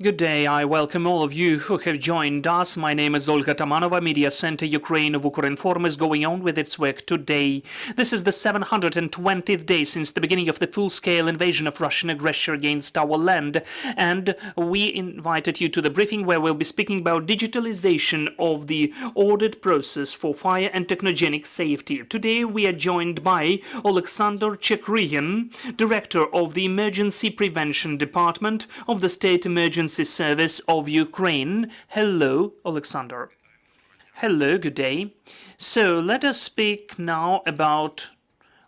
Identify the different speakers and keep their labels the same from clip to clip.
Speaker 1: Good day. I welcome all of you who have joined us. My name is Olga Tamanova. Media Center Ukraine of Ukrinform is going on with its work today. This is the 720th day since the beginning of the full-scale invasion of Russian aggression against our land. And we invited you to the briefing where we'll be speaking about digitalization of the audit process for fire and technogenic safety. Today we are joined by Oleksandr Chekryhin, Director of the Emergency Prevention Department of the State Emergency Service of Ukraine. Hello, Oleksandr. Hello, good day. So let us speak now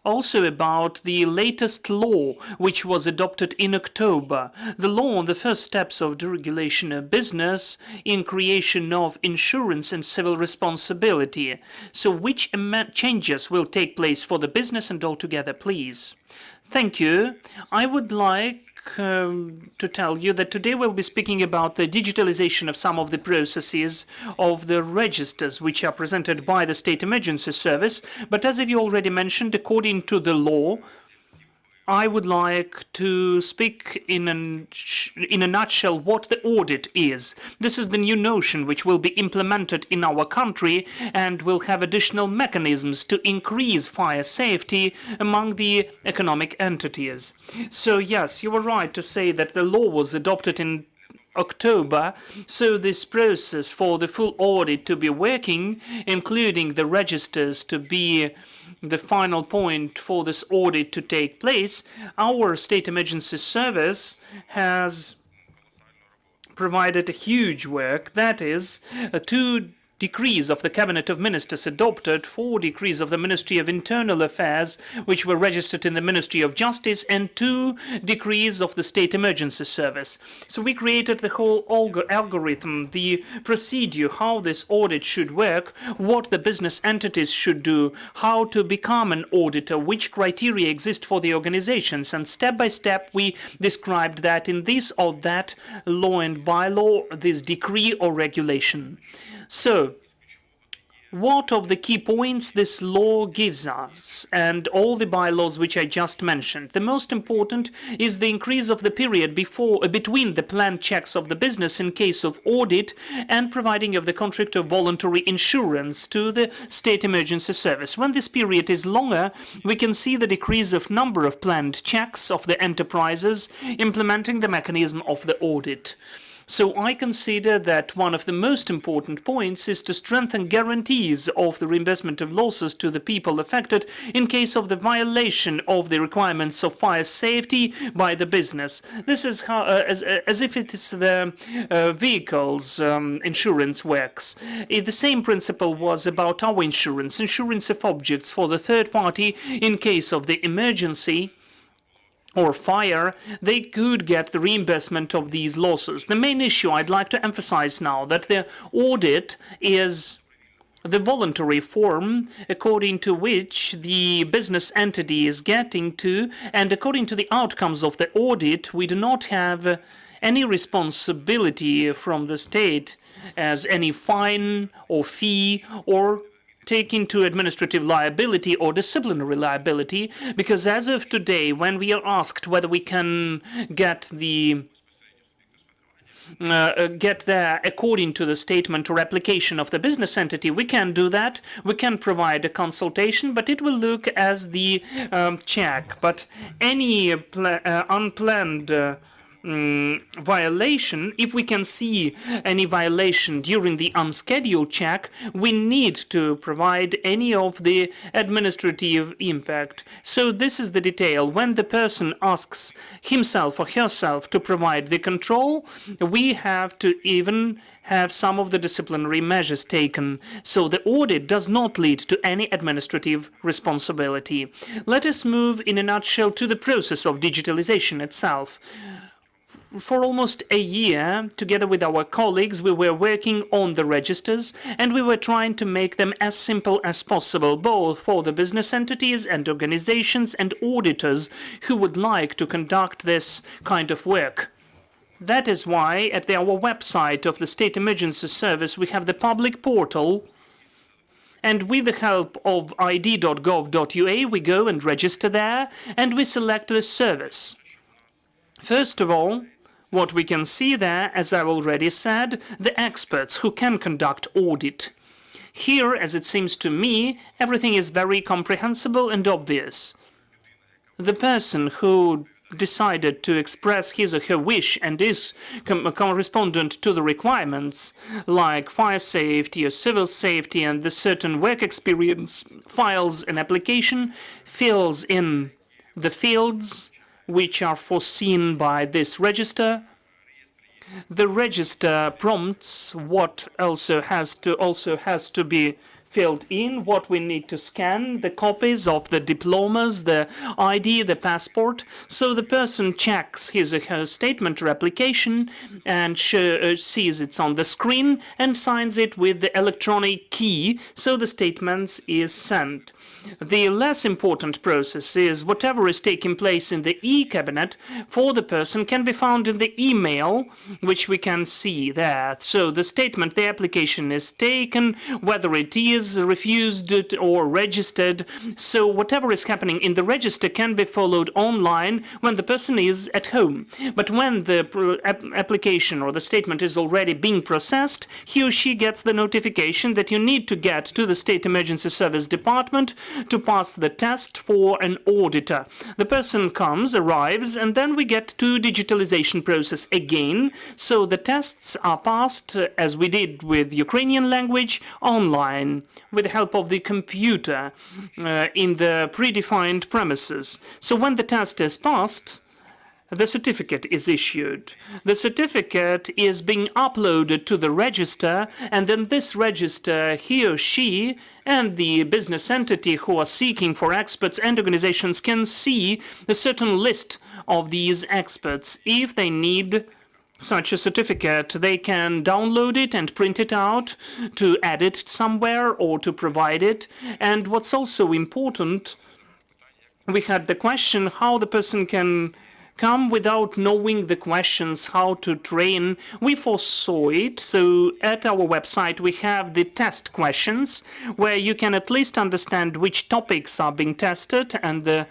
Speaker 1: also about the latest law which was adopted in October. The law on the first steps of deregulation of business in creation of insurance and civil responsibility. So which changes will take place for the business and altogether, please? Thank you. I would like to tell you that today we'll be speaking about the digitalization of some of the processes of the registers which are presented by the State Emergency Service. But as you already mentioned, according to the law, I would like to speak in a nutshell what the audit is. This is the new notion which will be implemented in our country and will have additional mechanisms to increase fire safety among the economic entities. So yes, you were right to say that the law was adopted in October, so this process for the full audit to be working, including the registers to be the final point for this audit to take place, our State Emergency Service has provided a huge work. That is, two decrees of the Cabinet of Ministers adopted, 4 decrees of the Ministry of Internal Affairs, which were registered in the Ministry of Justice, and 2 decrees of the State Emergency Service. So we created the whole algorithm, the procedure, how this audit should work, what the business entities should do, how to become an auditor, which criteria exist for the organizations, and step by step we described that in this or that law and bylaw, this decree or regulation. So, what of the key points this law gives us and all the bylaws which I just mentioned? The most important is the increase of the period between the planned checks of the business in case of audit and providing of the contractor voluntary insurance to the State Emergency Service. When this period is longer, we can see the decrease of number of planned checks of the enterprises implementing the mechanism of the audit. So I consider that one of the most important points is to strengthen guarantees of the reimbursement of losses to the people affected in case of the violation of the requirements of fire safety by the business. This is how, as if it is the vehicles insurance works. The same principle was about our insurance of objects for the third party in case of the emergency or fire. They could get the reimbursement of these losses. The main issue I'd like to emphasize now that the audit is the voluntary form according to which the business entity is getting to, and according to the outcomes of the audit, we do not have any responsibility from the state as any fine or fee or take into administrative liability or disciplinary liability, because as of today, when we are asked whether we can get there according to the statement or application of the business entity, we can do that. We can provide a consultation, but it will look as the check. But any unplanned violation, if we can see any violation during the unscheduled check, we need to provide any of the administrative impact. So this is the detail. When the person asks himself or herself to provide the control, we have to even have some of the disciplinary measures taken. So the audit does not lead to any administrative responsibility. Let us move in a nutshell to the process of digitalization itself. For almost a year, together with our colleagues, we were working on the registers, and we were trying to make them as simple as possible, both for the business entities and organizations and auditors who would like to conduct this kind of work. That is why at our website of the State Emergency Service we have the public portal, and with the help of id.gov.ua we go and register there, and we select this service. First of all, What we can see there, as I already said, the experts who can conduct audit. Here, as it seems to me, everything is very comprehensible and obvious. The person who decided to express his or her wish and is correspondent to the requirements like fire safety or civil safety and the certain work experience, files an application, fills in the fields which are foreseen by this register. The register prompts what also has to be filled in, what we need to scan, the copies of the diplomas, the ID, the passport. So the person checks his or her statement or application and sees it's on the screen and signs it with the electronic key, so the statement is sent. The less important process is whatever is taking place in the e-cabinet for the person can be found in the email, which we can see there. So the statement, the application is taken, whether it is refused or registered. So whatever is happening in the register can be followed online when the person is at home. But when the application or the statement is already being processed, he or she gets the notification that you need to get to the State Emergency Service Department to pass the test for an auditor. The person comes, arrives, and then we get to digitalization process again. So the tests are passed, as we did with Ukrainian language, online with the help of the computer in the predefined premises. So when the test is passed, the certificate is issued. The certificate is being uploaded to the register, and in this register, he or she and the business entity who are seeking for experts and organizations can see a certain list of these experts. If they need such a certificate, they can download it and print it out to add it somewhere or to provide it. And what's also important, we had the question how the person can come without knowing the questions, how to train. We foresaw it, so at our website we have the test questions where you can at least understand which topics are being tested and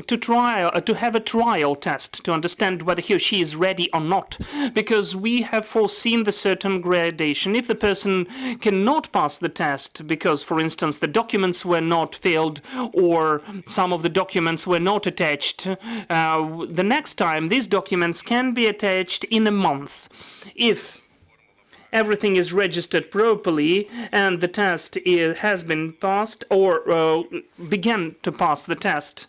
Speaker 1: to have a trial test to understand whether he or she is ready or not, because we have foreseen the certain gradation. If the person cannot pass the test because, for instance, the documents were not filled or some of the documents were not attached, the next time these documents can be attached in a month. If everything is registered properly and the test has been passed or began to pass the test,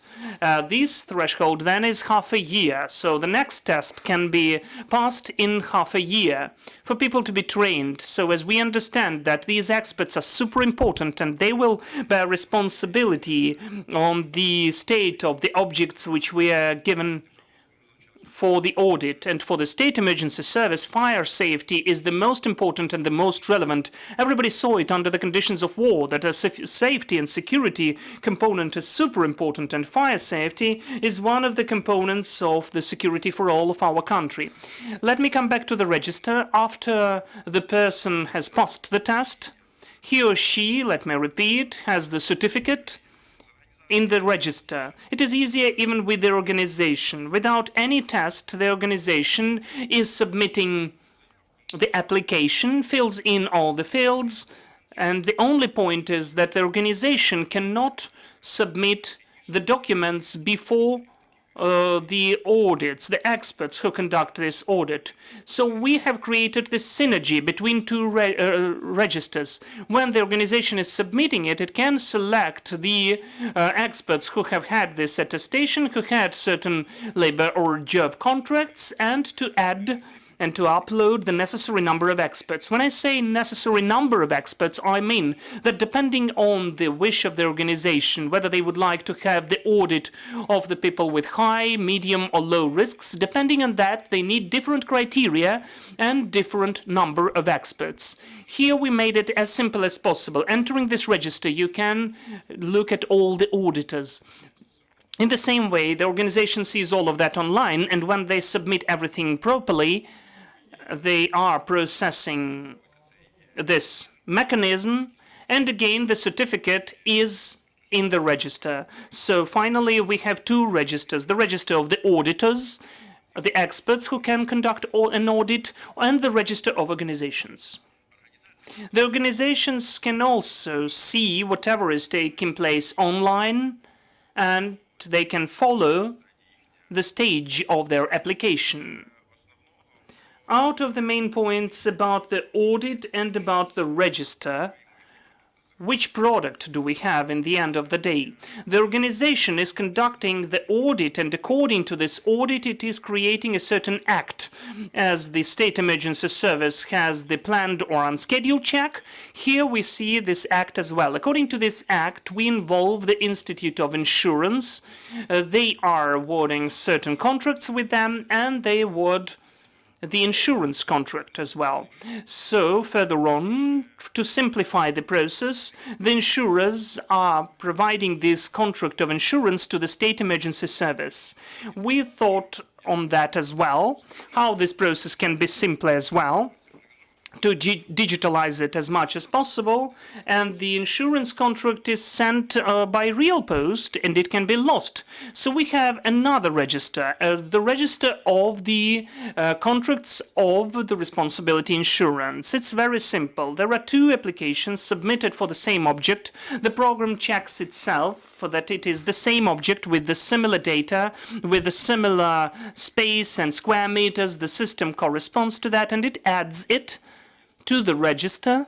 Speaker 1: this threshold then is half a year. So the next test can be passed in half a year for people to be trained. So as we understand that these experts are super important and they will bear responsibility on the state of the objects which we are given for the audit. And for the State Emergency Service, fire safety is the most important and the most relevant. Everybody saw it under the conditions of war, that a safety and security component is super important, and fire safety is one of the components of the security for all of our country. Let me come back to the register. After the person has passed the test, he or she, let me repeat, has the certificate in the register. It is easier even with the organization. Without any test, the organization is submitting the application, fills in all the fields, and the only point is that the organization cannot submit the documents before the audits, the experts who conduct this audit. So we have created this synergy between two registers. When the organization is submitting it, it can select the experts who have had this attestation, who had certain labor or job contracts, and to add and to upload the necessary number of experts. When I say necessary number of experts, I mean that depending on the wish of the organization, whether they would like to have the audit of the people with high, medium, or low risks, depending on that, they need different criteria and different number of experts. Here we made it as simple as possible. Entering this register, you can look at all the auditors. In the same way, the organization sees all of that online, and when they submit everything properly, they are processing this mechanism, and again the certificate is in the register. So finally we have two registers: the register of the auditors the experts who can conduct an audit, and the register of organizations. The organizations can also see whatever is taking place online, and they can follow the stage of their application. Out of the main points about the audit and about the register, which product do we have in the end of the day? The organization is conducting the audit, and according to this audit, it is creating a certain act. As the State Emergency Service has the planned or unscheduled check, here we see this act as well. According to this act, we involve the Institute of Insurance. They are awarding certain contracts with them, and they award the insurance contract as well. So further on, to simplify the process, the insurers are providing this contract of insurance to the State Emergency Service. We thought on that as well, how this process can be simpler as well, to digitalize it as much as possible, and the insurance contract is sent by real post, and it can be lost. So we have another register, the register of the contracts of the responsibility insurance. It's very simple. There are two applications submitted for the same object. The program checks itself for that it is the same object with the similar data, with the similar space and square meters. The system corresponds to that, and it adds it to the register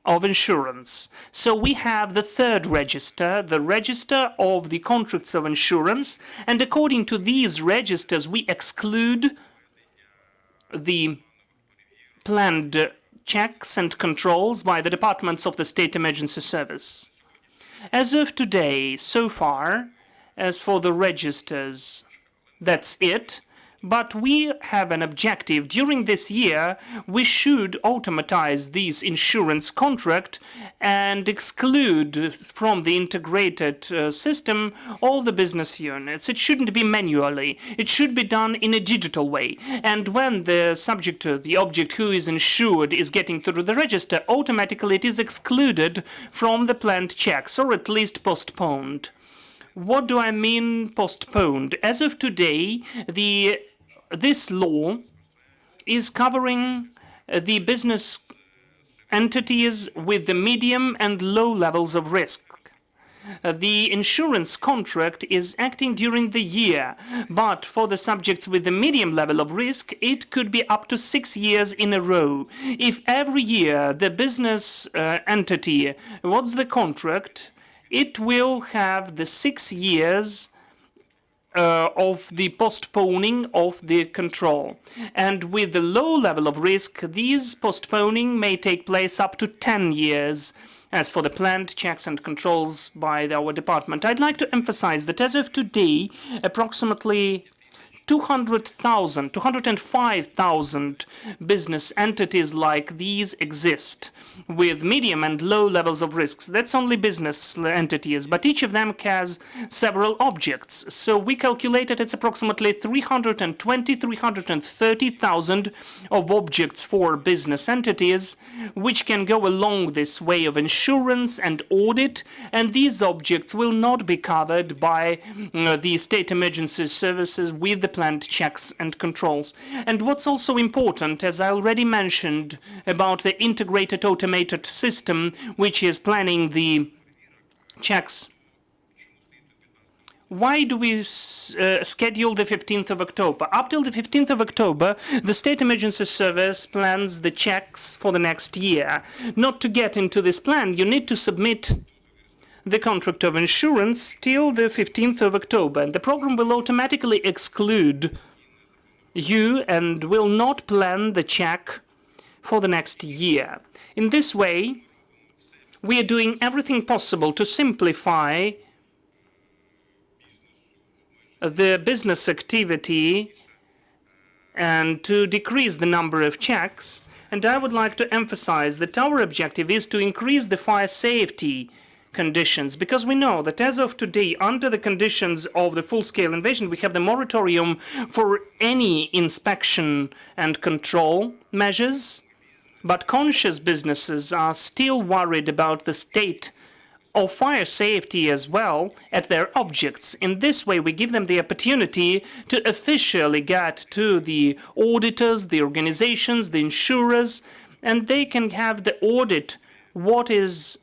Speaker 1: of insurance. So we have the third register, the register of the contracts of insurance, and according to these registers we exclude the planned checks and controls by the departments of the State Emergency Service. As of today, so far, as for the registers, that's it. But we have an objective. During this year, we should automatize this insurance contract and exclude from the integrated system all the business units. It shouldn't be manually. It should be done in a digital way. And when the subject, the object who is insured, is getting through the register, automatically it is excluded from the planned checks, or at least postponed. What do I mean postponed? As of today, this law is covering the business entities with the medium and low levels of risk. The insurance contract is acting during the year, but for the subjects with the medium level of risk, it could be up to 6 years in a row. If every year the business entity awards the contract, it will have the 6 years of the postponing of the control. And with the low level of risk, these postponing may take place up to 10 years. As for the planned checks and controls by our department, I'd like to emphasize that as of today, approximately 205,000 business entities like these exist, with medium and low levels of risks. That's only business entities, but each of them has several objects. So we calculated it's approximately 330,000 of objects for business entities, which can go along this way of insurance and audit, and these objects will not be covered by the State Emergency Services with the planned checks and controls. And what's also important, as I already mentioned, about the integrated automated system, which is planning the checks. Why do we schedule the 15th of October? Up till the 15th of October, the State Emergency Service plans the checks for the next year. Not to get into this plan, you need to submit the contract of insurance till the 15th of October, and the program will automatically exclude you and will not plan the check for the next year. In this way, we are doing everything possible to simplify the business activity and to decrease the number of checks. And I would like to emphasize that our objective is to increase the fire safety conditions, because we know that as of today, under the conditions of the full-scale invasion, we have the moratorium for any inspection and control measures, but conscious businesses are still worried about the state of fire safety as well at their objects. In this way, we give them the opportunity to officially get to the auditors, the organizations, the insurers, and they can have the audit what is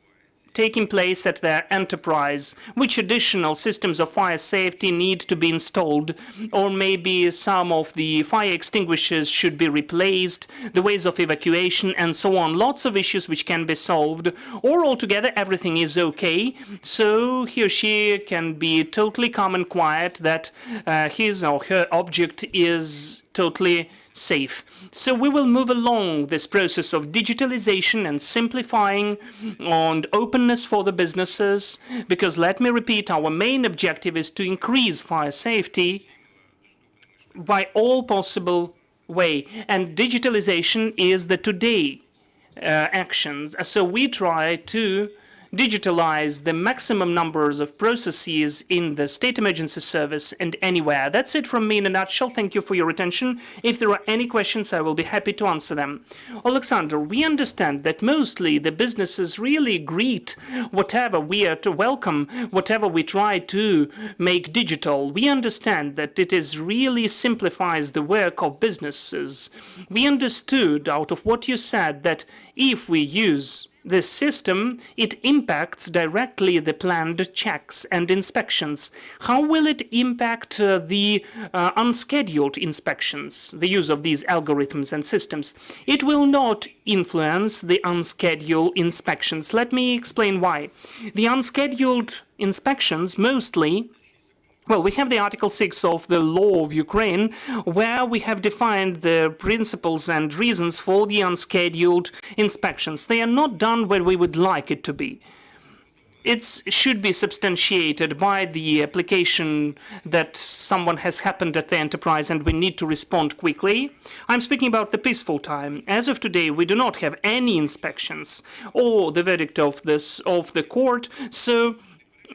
Speaker 1: taking place at their enterprise, which additional systems of fire safety need to be installed, or maybe some of the fire extinguishers should be replaced, the ways of evacuation, and so on. Lots of issues which can be solved, or altogether everything is okay, so he or she can be totally calm and quiet that his or her object is totally safe. So we will move along this process of digitalization and simplifying and openness for the businesses, because let me repeat, our main objective is to increase fire safety by all possible way, and digitalization is the today actions. So we try to digitalize the maximum numbers of processes in the state emergency service and anywhere. That's it from me in a nutshell. Thank you for your attention. If there are any questions, I will be happy to answer them. Oleksandr, we understand that mostly the businesses really greet whatever we are to welcome, whatever we try to make digital. We understand that it is really simplifies the work of businesses. We understood out of what you said that if we use this system, it impacts directly the planned checks and inspections. How will it impact the unscheduled inspections, the use of these algorithms and systems? It will not influence the unscheduled inspections. Let me explain why. The unscheduled inspections mostly, well, we have the Article 6 of the law of Ukraine, where we have defined the principles and reasons for the unscheduled inspections. They are not done where we would like it to be. It should be substantiated by the application that someone has happened at the enterprise and we need to respond quickly. I'm speaking about the peaceful time. As of today, we do not have any inspections or the verdict of the court, so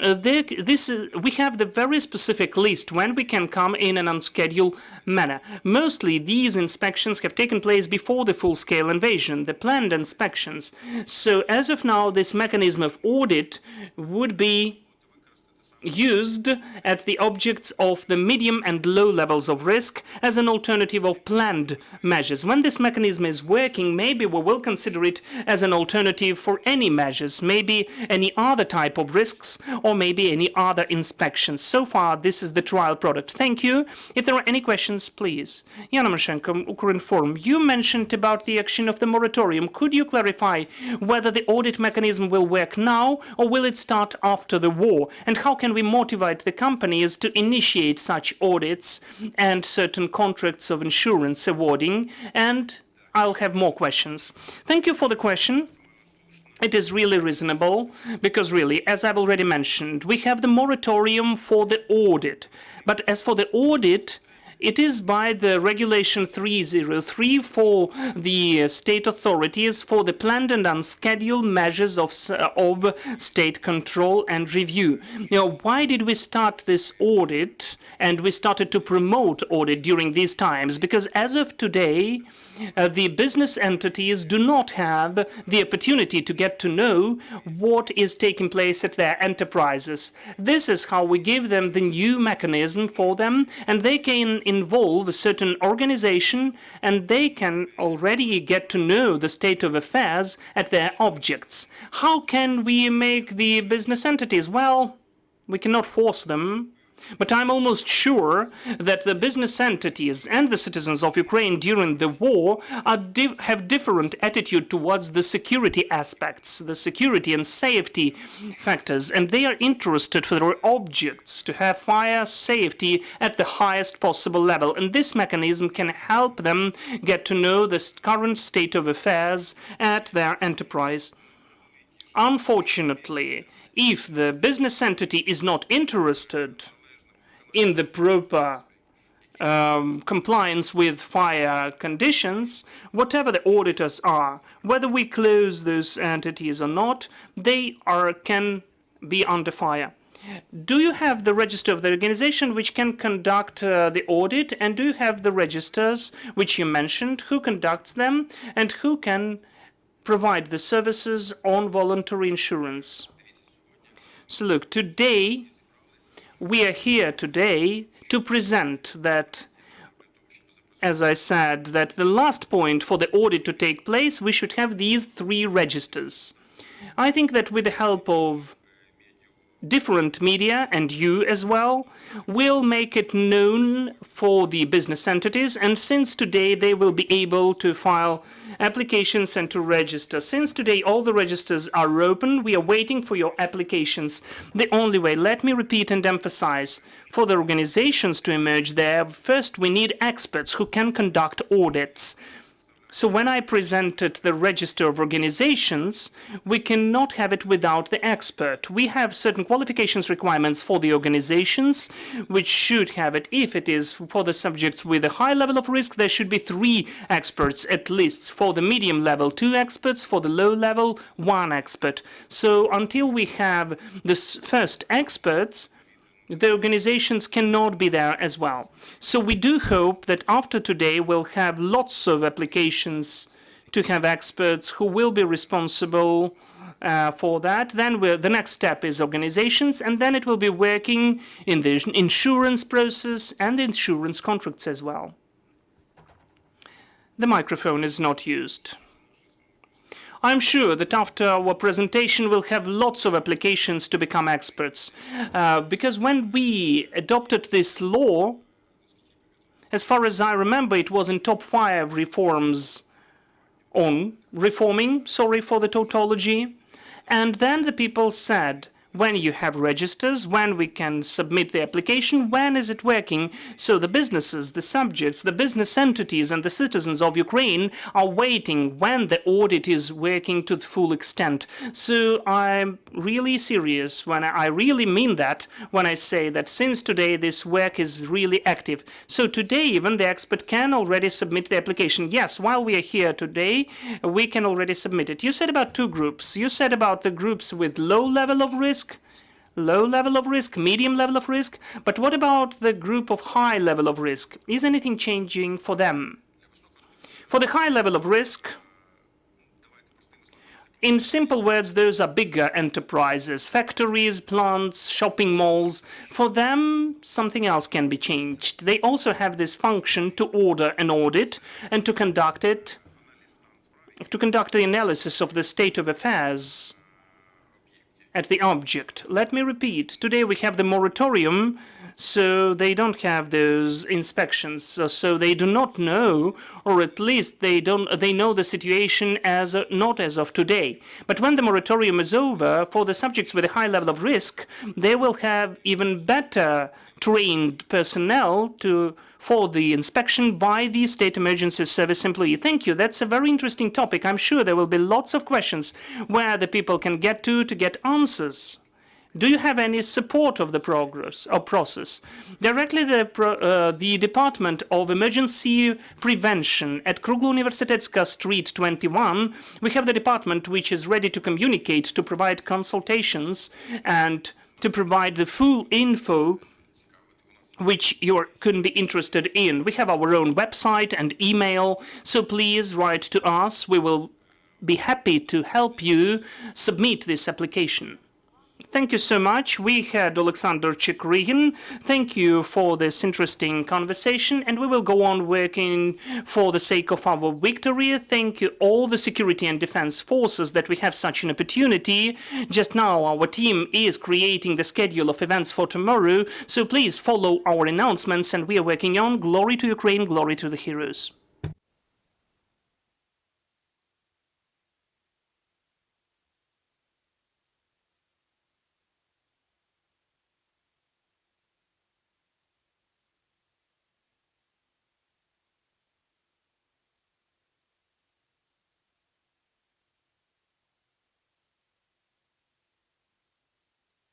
Speaker 1: we have the very specific list when we can come in an unscheduled manner. Mostly these inspections have taken place before the full-scale invasion, the planned inspections. So as of now, this mechanism of audit would be used at the objects of the medium and low levels of risk as an alternative of planned measures. When this mechanism is working, maybe we will consider it as an alternative for any measures, maybe any other type of risks, or maybe any other inspections. So far, this is the trial product. Thank you. If there are any questions, please. Yana Mashenko, Ukrinform, you mentioned about the action of the moratorium. Could you clarify whether the audit mechanism will work now, or will it start after the war? And how can we motivate the companies to initiate such audits and certain contracts of insurance awarding? And I'll have more questions. Thank you for the question. It is really reasonable because really, as I've already mentioned, we have the moratorium for the audit. But as for the audit, it is by the Regulation 303 for the state authorities for the planned and unscheduled measures of state control and review. Now, why did we start this audit and we started to promote audit during these times? Because as of today, the business entities do not have the opportunity to get to know what is taking place at their enterprises. This is how we give them the new mechanism for them, and they can involve a certain organization, and they can already get to know the state of affairs at their objects. How can we make the business entities? Well, we cannot force them. But I'm almost sure that the business entities and the citizens of Ukraine during the war have different attitude towards the security aspects, the security and safety factors, and they are interested for their objects to have fire safety at the highest possible level. And this mechanism can help them get to know the current state of affairs at their enterprise. Unfortunately, if the business entity is not interested in the proper compliance with fire conditions, whatever the auditors are, whether we close those entities or not, they can be under fire. Do you have the register of the organization which can conduct the audit, and do you have the registers which you mentioned, who conducts them, and who can provide the services on voluntary insurance? So look, today, we are here today to present that, as I said, that the last point for the audit to take place, we should have these 3 registers. I think that with the help of different media and you as well, will make it known for the business entities, and since today they will be able to file applications and to register. Since today all the registers are open, we are waiting for your applications. The only way, let me repeat and emphasize, for the organizations to emerge there, first we need experts who can conduct audits. So when I presented the register of organizations, we cannot have it without the expert. We have certain qualifications requirements for the organizations, which should have it. If it is for the subjects with a high level of risk, there should be 3 experts at least. For the medium level, 2 experts. For the low level, 1 expert. So until we have the first experts, the organizations cannot be there as well. So we do hope that after today we'll have lots of applications to have experts who will be responsible for that. Then the next step is organizations, and then it will be working in the insurance process and the insurance contracts as well. The microphone is not used. I'm sure that after our presentation we'll have lots of applications to become experts. Because when we adopted this law, as far as I remember, it was in top 5 reforms on reforming, sorry for the tautology. And then the people said, when you have registers, when we can submit the application, when is it working? So the businesses, the subjects, the business entities and the citizens of Ukraine are waiting when the audit is working to the full extent. So I'm really serious when I really mean that when I say that since today this work is really active. So today even the expert can already submit the application. Yes, while we are here today, we can already submit it. You said about 2 groups. You said about the groups with low level of risk, medium level of risk, but what about the group of high level of risk? Is anything changing for them? For the high level of risk, in simple words, those are bigger enterprises, factories, plants, shopping malls. For them, something else can be changed. They also have this function to order an audit and to conduct the analysis of the state of affairs at the object. Let me repeat, today we have the moratorium, so they don't have those inspections, so they do not know, or at least they know the situation as not as of today. But when the moratorium is over, for the subjects with a high level of risk, they will have even better trained personnel for the inspection by the State Emergency Service employee. Thank you. That's a very interesting topic. I'm sure there will be lots of questions where the people can get to get answers. Do you have any support of the progress or process? Directly the Department of Emergency Prevention at Kruglo-Universitetska Street 21, we have the department which is ready to communicate, to provide consultations, and to provide the full info which you couldn't be interested in. We have our own website and email, so please write to us. We will be happy to help you submit this application. Thank you so much. We had Oleksandr Chekryhin. Thank you for this interesting conversation, and we will go on working for the sake of our victory. Thank you all the security and defense forces that we have such an opportunity. Just now our team is creating the schedule of events for tomorrow, so please follow our announcements, and we are working on. Glory to Ukraine, glory to the heroes.